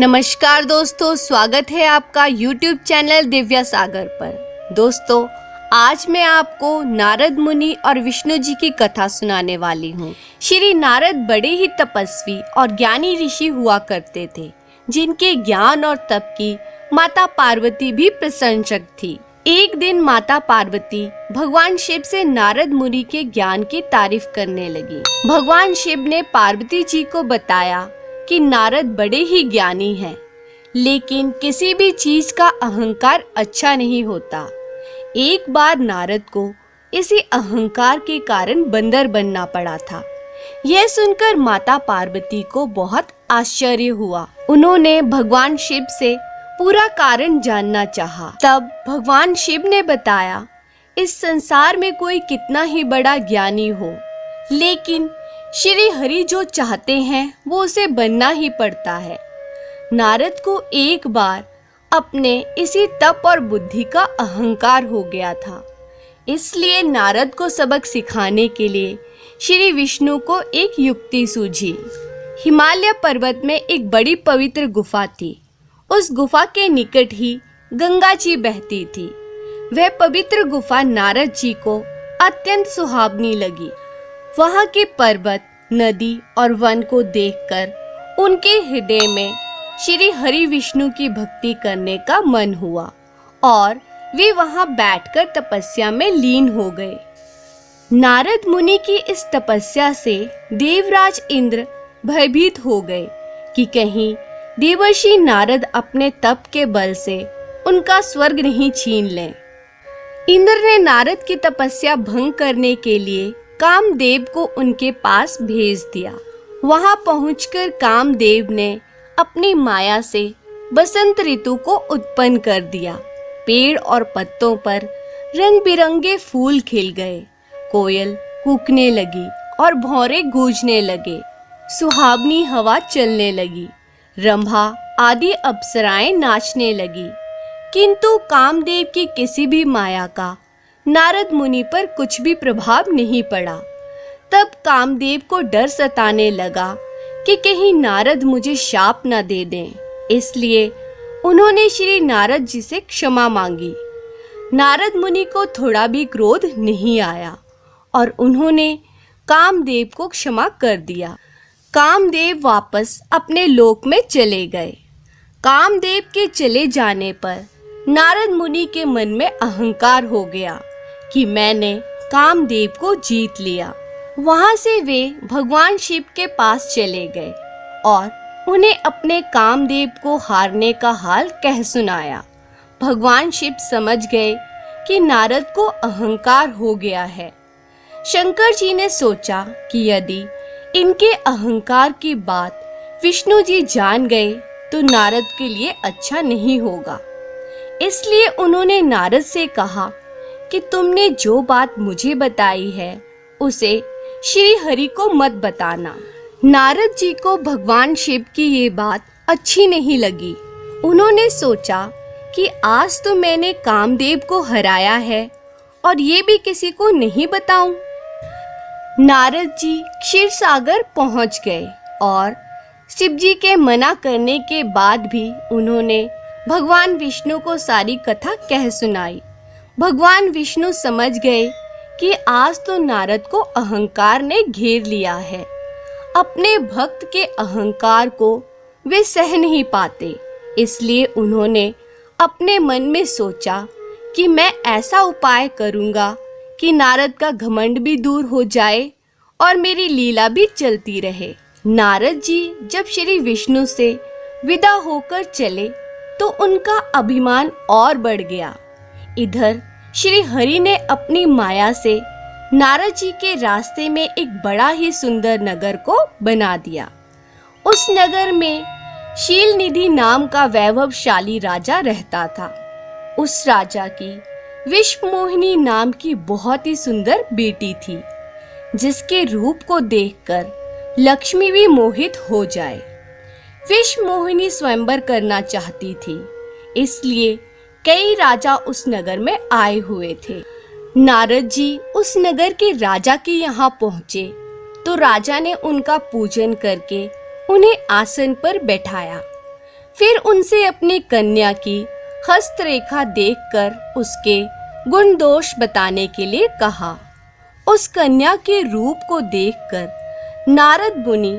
नमस्कार दोस्तों, स्वागत है आपका YouTube चैनल दिव्या सागर पर। दोस्तों, आज मैं आपको नारद मुनि और विष्णु जी की कथा सुनाने वाली हूँ। श्री नारद बड़े ही तपस्वी और ज्ञानी ऋषि हुआ करते थे, जिनके ज्ञान और तप की माता पार्वती भी प्रशंसक थी। एक दिन माता पार्वती भगवान शिव से नारद मुनि के ज्ञान की तारीफ करने लगी। भगवान शिव ने पार्वती जी को बताया कि नारद बड़े ही ज्ञानी हैं, लेकिन किसी भी चीज का अहंकार अच्छा नहीं होता। एक बार नारद को इसी अहंकार के कारण बंदर बनना पड़ा था। यह सुनकर माता पार्वती को बहुत आश्चर्य हुआ। उन्होंने भगवान शिव से पूरा कारण जानना चाहा। तब भगवान शिव ने बताया, इस संसार में कोई कितना ही बड़ा ज्ञानी हो, लेकिन श्री हरि जो चाहते हैं वो उसे बनना ही पड़ता है। नारद को एक बार अपने इसी तप और बुद्धि का अहंकार हो गया था, इसलिए नारद को सबक सिखाने के लिए श्री विष्णु को एक युक्ति सूझी। हिमालय पर्वत में एक बड़ी पवित्र गुफा थी। उस गुफा के निकट ही गंगा जी बहती थी। वह पवित्र गुफा नारद जी को अत्यंत सुहावनी लगी। वहां के पर्वत, नदी और वन को देखकर उनके हृदय में श्री हरि विष्णु की भक्ति करने का मन हुआ और वे वहां बैठकर तपस्या में लीन हो गए। नारद मुनि की इस तपस्या से देवराज इंद्र भयभीत हो गए कि कहीं देवर्षि नारद अपने तप के बल से उनका स्वर्ग नहीं छीन लें। इंद्र ने नारद की तपस्या भंग करने के लिए कामदेव को उनके पास भेज दिया। वहां पहुंचकर कामदेव ने अपनी माया से बसंत ऋतु को उत्पन्न कर दिया। पेड़ और पत्तों पर रंग बिरंगे फूल खिल गए। कोयल कूकने लगी और भौरे गूंजने लगे। सुहावनी हवा चलने लगी। रंभा आदि अप्सराएं नाचने लगी। किंतु कामदेव की किसी भी माया का नारद मुनि पर कुछ भी प्रभाव नहीं पड़ा। तब कामदेव को डर सताने लगा कि कहीं नारद मुझे शाप न दे दें, इसलिए उन्होंने श्री नारद जी से क्षमा मांगी। नारद मुनि को थोड़ा भी क्रोध नहीं आया और उन्होंने कामदेव को क्षमा कर दिया। कामदेव वापस अपने लोक में चले गए। कामदेव के चले जाने पर नारद मुनि के मन में अहंकार हो गया कि मैंने कामदेव को जीत लिया। वहां से वे भगवान शिव के पास चले गए और उन्हें अपने कामदेव को हारने का हाल कह सुनाया। भगवान शिव समझ गए कि नारद को अहंकार हो गया है। शंकर जी ने सोचा कि यदि इनके अहंकार की बात विष्णु जी जान गए तो नारद के लिए अच्छा नहीं होगा। इसलिए उन्होंने नारद से कहा कि तुमने जो बात मुझे बताई है उसे श्री हरि को मत बताना। नारद जी को भगवान शिव की ये बात अच्छी नहीं लगी। उन्होंने सोचा कि आज तो मैंने कामदेव को हराया है और ये भी किसी को नहीं बताऊं। नारद जी क्षीर सागर पहुंच गए और शिव जी के मना करने के बाद भी उन्होंने भगवान विष्णु को सारी कथा कह सुनाई। भगवान विष्णु समझ गए कि आज तो नारद को अहंकार ने घेर लिया है। अपने भक्त के अहंकार को वे सह नहीं पाते, इसलिए उन्होंने अपने मन में सोचा कि मैं ऐसा उपाय करूंगा कि नारद का घमंड भी दूर हो जाए और मेरी लीला भी चलती रहे। नारद जी जब श्री विष्णु से विदा होकर चले तो उनका अभिमान और बढ़ गया। इधर श्री हरि ने अपनी माया से नारद जी के रास्ते में एक बड़ा ही सुंदर नगर को बना दिया। उस नगर में शीलनिधि नाम का वैभवशाली राजा रहता था। उस राजा की विश्वमोहिनी नाम की बहुत ही सुंदर बेटी थी, जिसके रूप को देखकर लक्ष्मी भी मोहित हो जाए। विश्वमोहिनी स्वयंवर करना चाहती थी, इसलिए कई राजा उस नगर में आए हुए थे। नारद जी उस नगर के राजा के यहाँ पहुँचे तो राजा ने उनका पूजन करके उन्हें आसन पर बैठाया। फिर उनसे अपनी कन्या की हस्तरेखा देखकर उसके गुण दोष बताने के लिए कहा। उस कन्या के रूप को देखकर नारद मुनि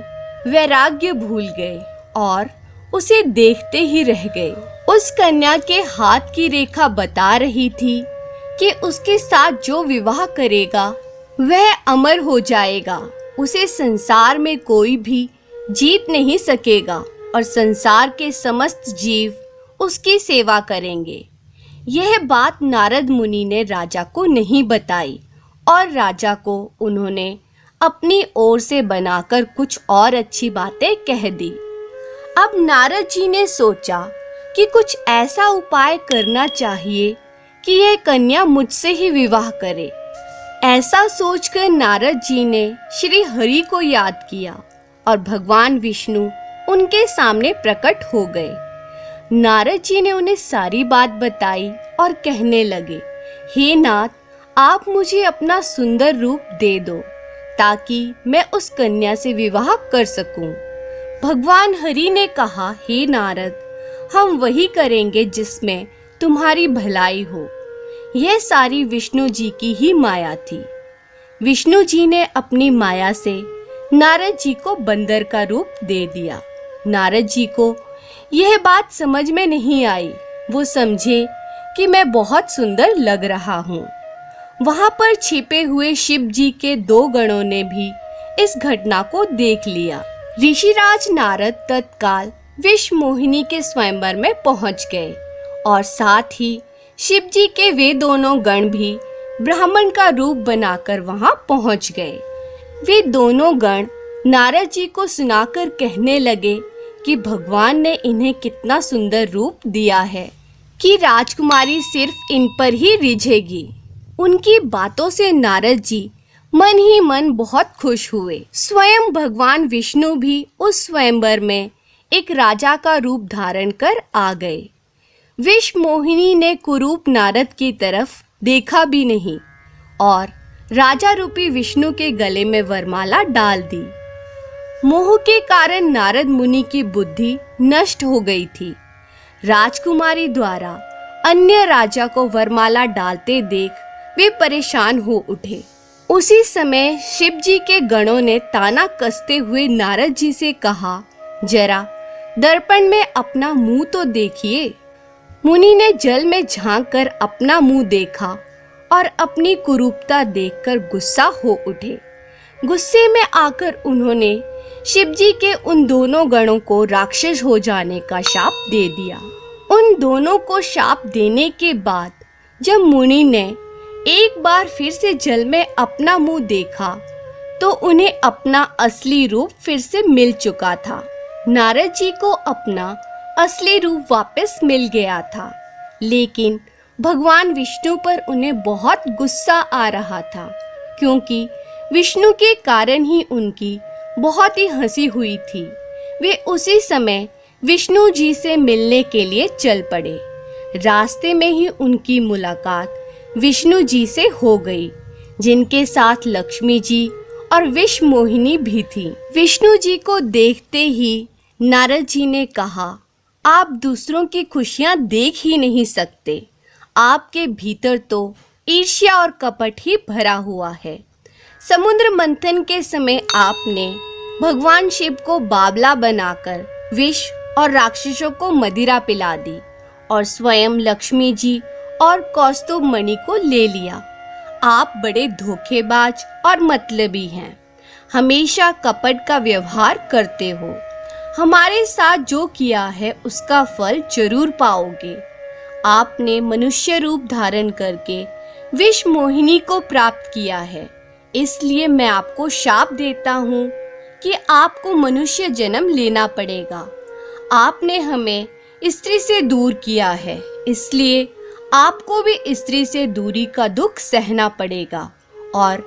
वैराग्य भूल गए और उसे देखते ही रह गए। उस कन्या के हाथ की रेखा बता रही थी कि उसके साथ जो विवाह करेगा वह अमर हो जाएगा, उसे संसार में कोई भी जीत नहीं सकेगा और संसार के समस्त जीव उसकी सेवा करेंगे। यह बात नारद मुनि ने राजा को नहीं बताई और राजा को उन्होंने अपनी ओर से बनाकर कुछ और अच्छी बातें कह दी। अब नारद जी ने सोचा कि कुछ ऐसा उपाय करना चाहिए कि यह कन्या मुझसे ही विवाह करे। ऐसा सोचकर नारद जी ने श्री हरि को याद किया और भगवान विष्णु उनके सामने प्रकट हो गए। नारद जी ने उन्हें सारी बात बताई और कहने लगे, हे नाथ, आप मुझे अपना सुंदर रूप दे दो ताकि मैं उस कन्या से विवाह कर सकूं। भगवान हरि ने कहा, हे नारद, हम वही करेंगे जिसमें तुम्हारी भलाई हो। यह सारी विष्णु जी की ही माया थी। विष्णु जी ने अपनी माया से नारद जी को बंदर का रूप दे दिया। नारद जी को यह बात समझ में नहीं आई। वो समझे कि मैं बहुत सुंदर लग रहा हूँ। वहां पर छिपे हुए शिव जी के 2 गणों ने भी इस घटना को देख लिया। ऋषिराज नारद तत्काल विष मोहिनी के स्वयंवर में पहुंच गए और साथ ही शिव जी के वे दोनों गण भी ब्राह्मण का रूप बनाकर वहां पहुंच गए। वे दोनों गण नारद जी को सुनाकर कहने लगे कि भगवान ने इन्हें कितना सुंदर रूप दिया है कि राजकुमारी सिर्फ इन पर ही रिझेगी। उनकी बातों से नारद जी मन ही मन बहुत खुश हुए। स्वयं भगवान विष्णु भी उस स्वयंवर में एक राजा का रूप धारण कर आ गए। विष मोहिनी ने कुरूप नारद की तरफ देखा भी नहीं और राजा रूपी विष्णु के गले में वरमाला डाल दी। मोह के कारण नारद मुनि की बुद्धि नष्ट हो गई थी। राजकुमारी द्वारा अन्य राजा को वरमाला डालते देख वे परेशान हो उठे। उसी समय शिव जी के गणों ने ताना कसते हुए नारद जी से कहा, जरा दर्पण में अपना मुंह तो देखिए। मुनि ने जल में झांक कर अपना मुंह देखा और अपनी कुरूपता देखकर गुस्सा हो उठे। गुस्से में आकर उन्होंने शिव जी के उन दोनों गणों को राक्षस हो जाने का शाप दे दिया। उन दोनों को शाप देने के बाद जब मुनि ने एक बार फिर से जल में अपना मुंह देखा तो उन्हें अपना असली रूप फिर से मिल चुका था। नारद जी को अपना असली रूप वापस मिल गया था, लेकिन भगवान विष्णु पर उन्हें बहुत गुस्सा आ रहा था क्योंकि विष्णु के कारण ही उनकी बहुत ही हंसी हुई थी। वे उसी समय विष्णु जी से मिलने के लिए चल पड़े। रास्ते में ही उनकी मुलाकात विष्णु जी से हो गई, जिनके साथ लक्ष्मी जी और विष मोहिनी भी थी। विष्णु जी को देखते ही नारद जी ने कहा, आप दूसरों की खुशियां देख ही नहीं सकते। आपके भीतर तो ईर्ष्या और कपट ही भरा हुआ है। समुद्र मंथन के समय आपने भगवान शिव को बावला बनाकर विष और राक्षसों को मदिरा पिला दी और स्वयं लक्ष्मी जी और कौस्तुभ मणि को ले लिया। आप बड़े धोखेबाज और मतलबी हैं। हमेशा कपट का व्यवहार करते हो। हमारे साथ जो किया है उसका फल जरूर पाओगे। आपने मनुष्य रूप धारण करके विष मोहिनी को प्राप्त किया है, इसलिए मैं आपको शाप देता हूँ कि आपको मनुष्य जन्म लेना पड़ेगा। आपने हमें स्त्री से दूर किया है, इसलिए आपको भी स्त्री से दूरी का दुख सहना पड़ेगा। और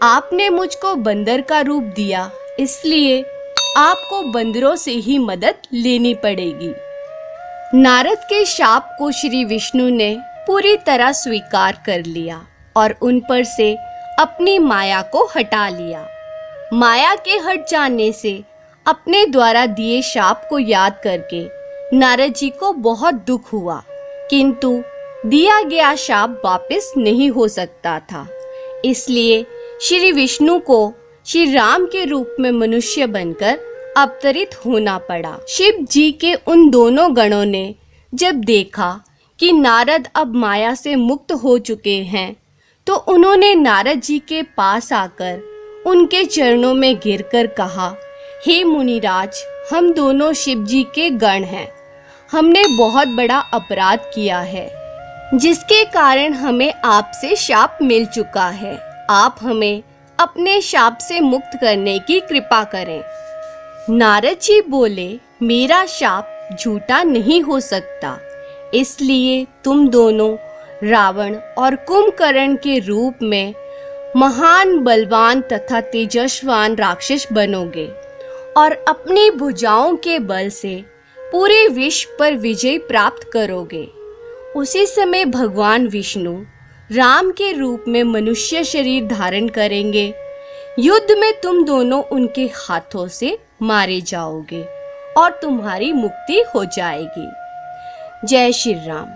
आपने मुझको बंदर का रूप दिया, इसलिए आपको बंदरों से ही मदद लेनी पड़ेगी। नारद के शाप को श्री विष्णु ने पूरी तरह स्वीकार कर लिया और उन पर से अपनी माया को हटा लिया। माया के हट जाने से अपने द्वारा दिए शाप को याद करके नारद जी को बहुत दुख हुआ, किंतु दिया गया शाप वापस नहीं हो सकता था। इसलिए श्री विष्णु को श्री राम के रूप में मनुष्य बनकर अवतरित होना पड़ा। शिव जी के उन दोनों गणों ने जब देखा कि नारद अब माया से मुक्त हो चुके हैं, तो उन्होंने नारद जी के पास आकर उनके चरणों में गिरकर कहा, हे मुनिराज, हम दोनों शिव जी के गण हैं। हमने बहुत बड़ा अपराध किया है, जिसके कारण हमें आपसे शाप मिल चुका है। आप हमें अपने शाप से मुक्त करने की कृपा करें। नारद जी बोले, मेरा शाप झूठा नहीं हो सकता, इसलिए तुम दोनों रावण और कुंभकर्ण के रूप में महान बलवान तथा तेजस्वान राक्षस बनोगे और अपनी भुजाओं के बल से पूरे विश्व पर विजय प्राप्त करोगे। उसी समय भगवान विष्णु राम के रूप में मनुष्य शरीर धारण करेंगे। युद्ध में तुम दोनों उनके हाथों से मारे जाओगे और तुम्हारी मुक्ति हो जाएगी। जय श्री राम।